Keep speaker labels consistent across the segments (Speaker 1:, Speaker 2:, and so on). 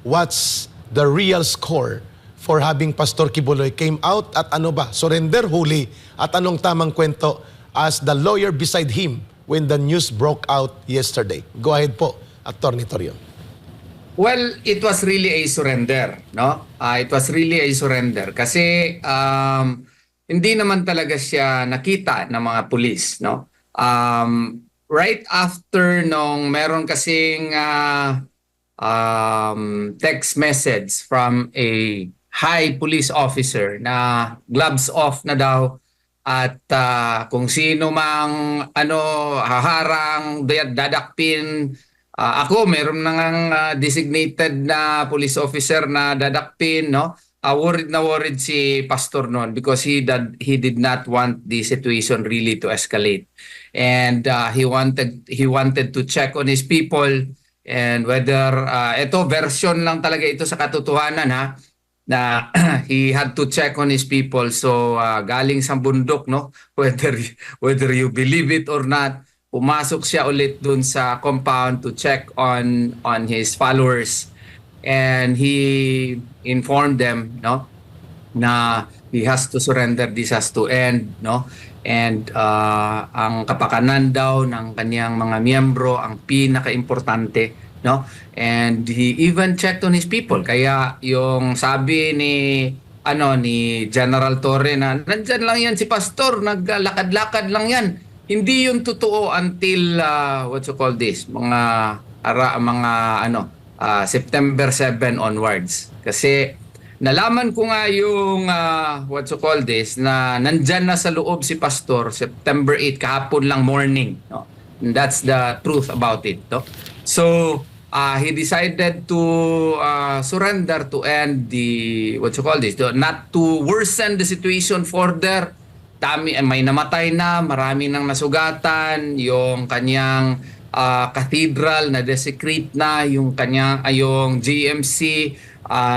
Speaker 1: what's the real score for having Pastor Kibuloy came out at ano ba, surrender huli at anong tamang kwento as the lawyer beside him when the news broke out yesterday. Go ahead po, Attorney Torion.
Speaker 2: Well, it was really a surrender, no? It was really a surrender kasi hindi naman talaga siya nakita ng mga pulis, no? Right after nung meron kasing text message from a high police officer na gloves off na daw at kung sino mang haharang, dadakpin. Ako, meron nang designated na police officer na dadakpin, no? Worried si Pastor noon because he did not want the situation really to escalate. And he wanted to check on his people and whether ito version lang talaga ito sa katotohanan, ha, na he had to check on his people. So galing sa bundok, no, whether you believe it or not, pumasok siya ulit dun sa compound to check on his followers, and he informed them, no, na he has to surrender, this has to end, no, and ang kapakanan daw ng kanyang mga miyembro ang pinaka-importante, no, and he even checked on his people. Kaya yung sabi ni General Torre na nandyan lang yan si Pastor, naglalakad-lakad lang yan, hindi yun totoo until September 7 onwards. Kasi nalaman ko nga yung na nandyan na sa loob si Pastor September 8 kahapon lang morning, no? And that's the truth about it, no? So he decided to surrender to end the not to worsen the situation further. May namatay na, marami nang nasugatan, yung kanyang cathedral na desecrate na, yung GMC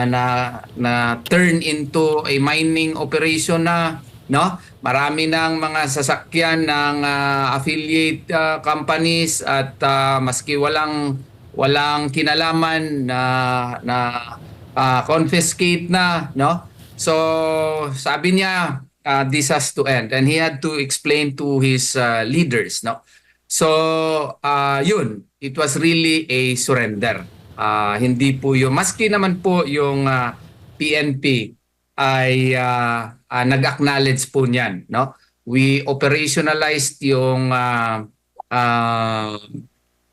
Speaker 2: na turn into a mining operation na, no? Marami nang mga sasakyan ng affiliate companies at maski walang kinalaman na confiscate na, no? So sabi niya, this has to end, and he had to explain to his leaders, no? So yun, it was really a surrender. Hindi po yung, maski naman po yung PNP ay nag-acknowledge po niyan, no? We operationalized yung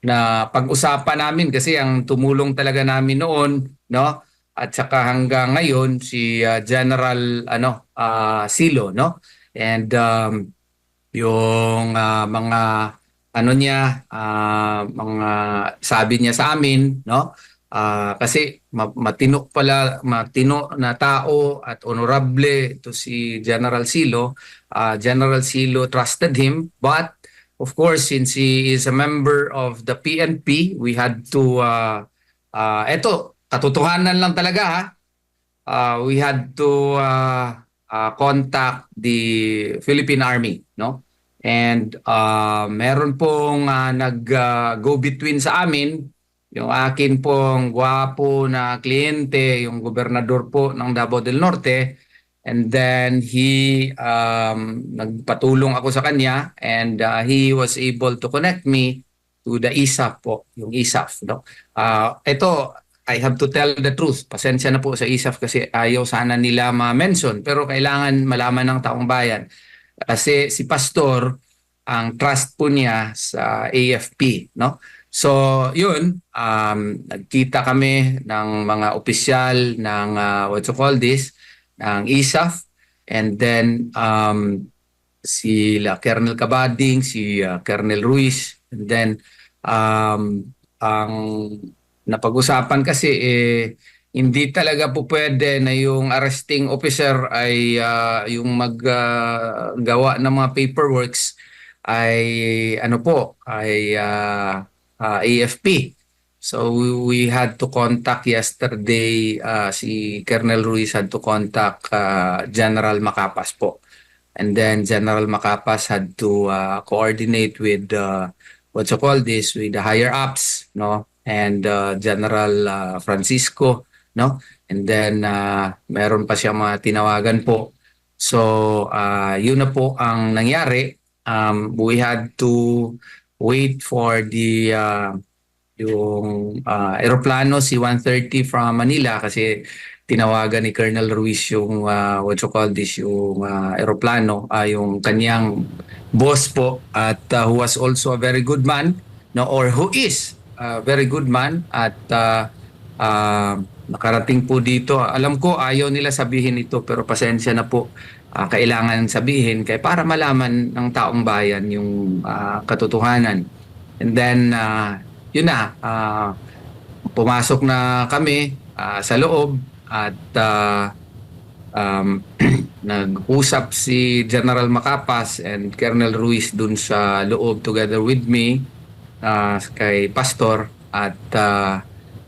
Speaker 2: na pag-usapan namin kasi ang tumulong talaga namin noon, no? At saka hanggang ngayon si General Silo, no? And yung mga mga sabi niya sa amin, no? Kasi matino na tao at honorable to si General Silo. General Silo trusted him, but of course, since he is a member of the PNP, we had to katotohanan lang talaga, ha? We had to contact the Philippine Army, no? And meron pong nag-go between sa amin, yung akin pong gwapo na kliyente, yung gobernador po ng Davao del Norte, and then he nagpatulong ako sa kanya, and he was able to connect me to the ISAF po, yung ISAF, no? Ito, I have to tell the truth. Pasensya na po sa ISAF kasi ayaw sana nila ma-mention, pero kailangan malaman ng taong bayan. Kasi si Pastor, ang trust po niya sa AFP, no? So, yun, nagkita kami ng mga opisyal ng ng ISAF, and then sila Colonel Cabading, si Colonel Ruiz, and then ang napag-usapan kasi hindi talaga po pwede na yung arresting officer ay yung maggawa ng mga paperworks ay AFP. So we had to contact yesterday, si Colonel Ruiz had to contact General Macapas po. And then General Macapas had to coordinate with with the higher ups, no? and General Francisco, no? And then meron pa siya mga tinawagan po. So yun na po ang nangyari. We had to wait for the yung eroplano C-130 from Manila kasi tinawagan ni Colonel Ruiz yung what you call this, yung eroplano, yung kanyang boss po, at who was also a very good man, no, or who is a very good man, at nakarating po dito. Alam ko ayaw nila sabihin ito pero pasensya na po. Kailangan sabihin kaya para malaman ng taong bayan yung katotohanan. And then yun na, pumasok na kami sa loob at nag-usap si General Macapas and Colonel Ruiz dun sa loob together with me kay Pastor, at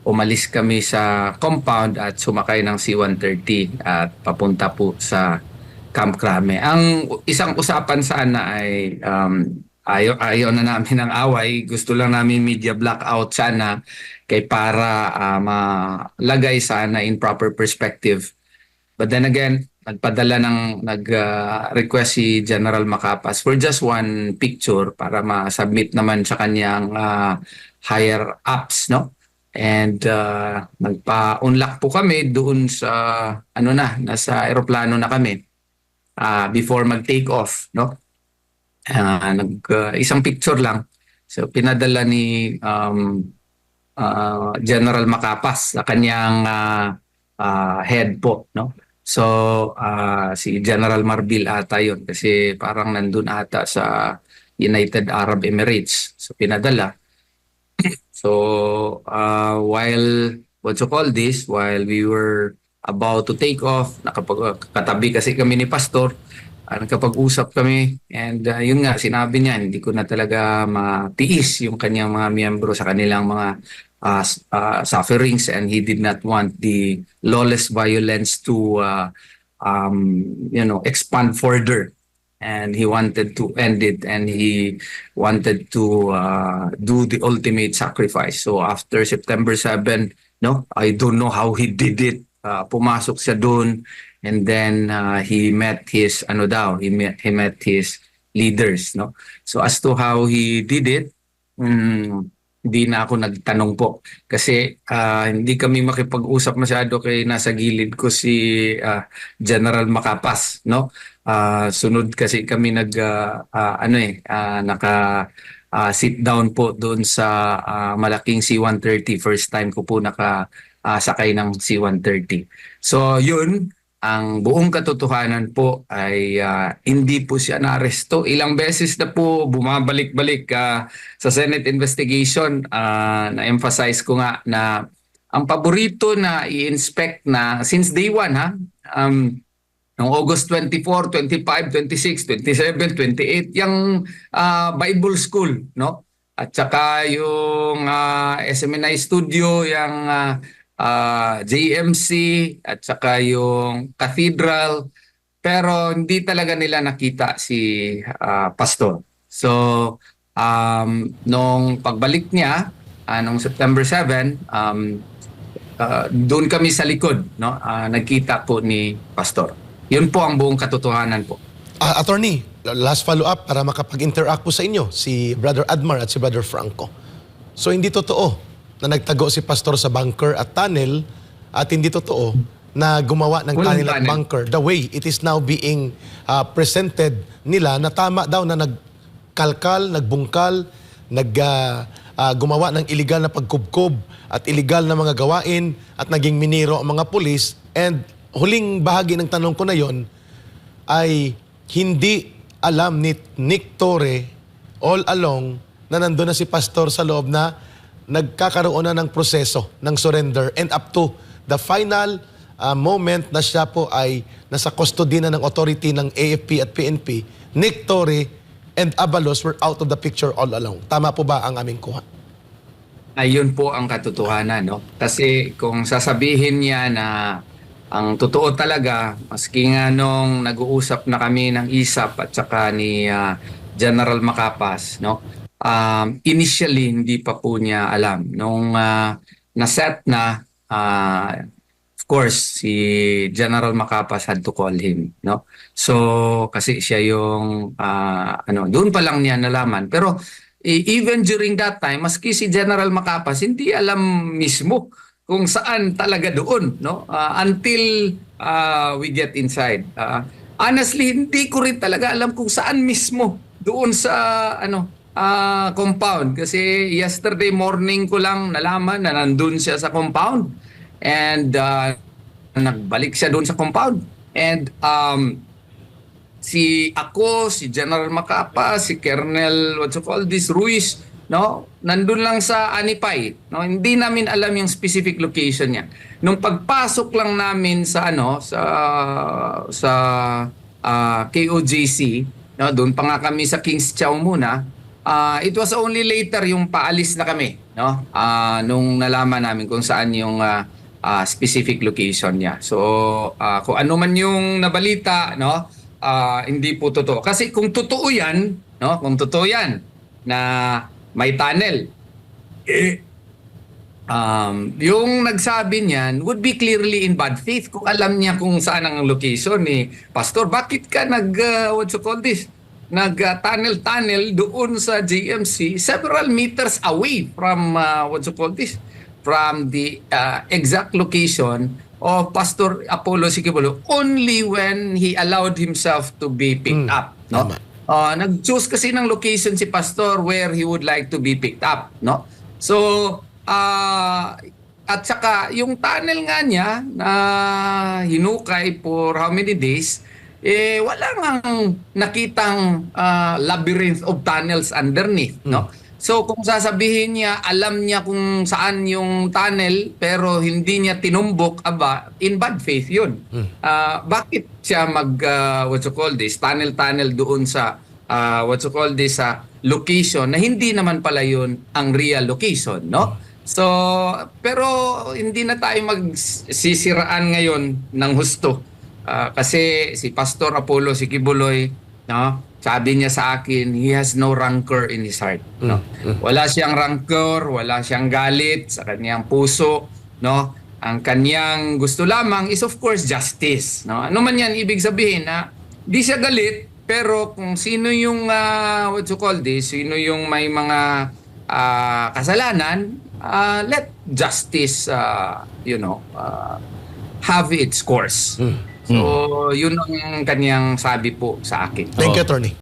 Speaker 2: umalis kami sa compound at sumakay ng C-130 at papunta po sa Camp Crame. Ang isang usapan sana ay ayaw na namin ng away. Gusto lang namin media blackout sana kay para malagay sana in proper perspective. But then again, nag-request si General Macapas for just one picture para ma-submit naman sa kanyang higher ups, no? And nagpa-unlock po kami doon sa nasa eroplano na kami before mag-take off, no? Isang picture lang. So pinadala ni General Macapas sa kanyang head po, no? So si General Marbil ata yun kasi parang nandun ata sa United Arab Emirates. So pinadala. So while while we were about to take off, nakapagkatabi kasi kami ni Pastor, nakapag-usap kami, and yun nga, sinabi niya, hindi ko na talaga matiis yung kanyang mga miyembro sa kanilang mga sufferings, and he did not want the lawless violence to expand further. And he wanted to end it, and he wanted to do the ultimate sacrifice. So after September 7, no, I don't know how he did it. Pumasok siya doon, and then he met his he met his leaders, no. So as to how he did it, hindi na ako nagtanong po kasi hindi kami makipag-usap masyado kay nasa gilid ko si General Macapas, no. Sunod kasi kami naka sit down po doon sa malaking C-130. First time ko po sakay ng C-130. So yun, ang buong katotohanan po ay hindi po siya naaresto. Ilang beses na po bumabalik-balik sa Senate investigation. Na-emphasize ko nga na ang paborito na i-inspect na since day one, noong August 24, 25, 26, 27, 28, yung Bible School, no? At saka yung SMNI Studio, yung JMC, at saka yung Cathedral. Pero hindi talaga nila nakita si Pastor. So, nung pagbalik niya, nung September 7, doon kami sa likod, no? Nagkita po ni Pastor. Yun po ang buong katotohanan po.
Speaker 1: Attorney, last follow-up para makapag-interact po sa inyo, si Brother Admar at si Brother Franco. So hindi totoo na nagtago si Pastor sa bunker at tunnel, at hindi totoo na gumawa ng tunnel at bunker the way it is now being presented nila, na tama daw na nagkalkal, nagbungkal, gumawa ng illegal na pagkubkob at illegal na mga gawain at naging miniro ang mga pulis. And huling bahagi ng tanong ko na yon ay hindi alam ni Nick Torre all along na nandun na si Pastor sa loob, na nagkakaroon na ng proseso ng surrender, and up to the final moment na siya po ay nasa custody na ng authority ng AFP at PNP, Nick Torre and Abalos were out of the picture all along. Tama po ba ang aming kuha?
Speaker 2: Ayun po ang katotohanan, no? Kasi kung sasabihin niya na ang totoo talaga, maski nga nung nag-uusap na kami ng ISAP at saka ni General Macapas, no? initially hindi pa po niya alam. Nung na-set na, of course, si General Macapas had to call him, no? So, kasi siya yung, doon pa lang niya nalaman. Pero, even during that time, maski si General Macapas, hindi alam mismo kung saan talaga doon, no? Until we get inside. Honestly, hindi ko rin talaga alam kung saan mismo doon sa compound, kasi yesterday morning ko lang nalaman na nandun siya sa compound, and nagbalik siya doon sa compound, and si General Macapa, si Colonel Ruiz, no, nandun lang sa Anipay, no, hindi namin alam yung specific location niya. Nung pagpasok lang namin sa KOJC, no, doon pa nga kami sa Kings Chow muna. It was only later yung paalis na kami, no, nung nalaman namin kung saan yung specific location niya. So kung ano man yung nabalita, no, hindi po totoo. Kasi kung totoo yan, no, kung totoo yan na may tunnel, yung nagsabi niyan would be clearly in bad faith. Kung alam niya kung saan ang location ni Pastor, bakit ka nag-tunnel doon sa GMC several meters away from from the exact location of Pastor Apollo Siquibolo, only when he allowed himself to be picked up, no? Nag-choose kasi ng location si Pastor where he would like to be picked up, no? So at saka yung tunnel nga niya na hinukay for how many days, wala ngang nakitang labyrinth of tunnels underneath, no? So kung sasabihin niya, alam niya kung saan yung tunnel pero hindi niya tinumbok, in bad faith yun. Bakit siya tunnel doon sa sa location na hindi naman pala yun ang real location, no? So, pero hindi na tayo magsisiraan ngayon ng husto. Kasi si Pastor Apollo Siquiboloy, no, sabi niya sa akin, he has no rancor in his heart, no. Wala siyang rancor, wala siyang galit sa kanyang puso, no. Ang kanyang gusto lamang is of course justice, no. Ano man 'yan ibig sabihin, na di siya galit, pero kung sino yung sino yung may mga kasalanan, let justice have its course. So, yun ang kanyang sabi po sa akin.
Speaker 1: Thank you, Attorney.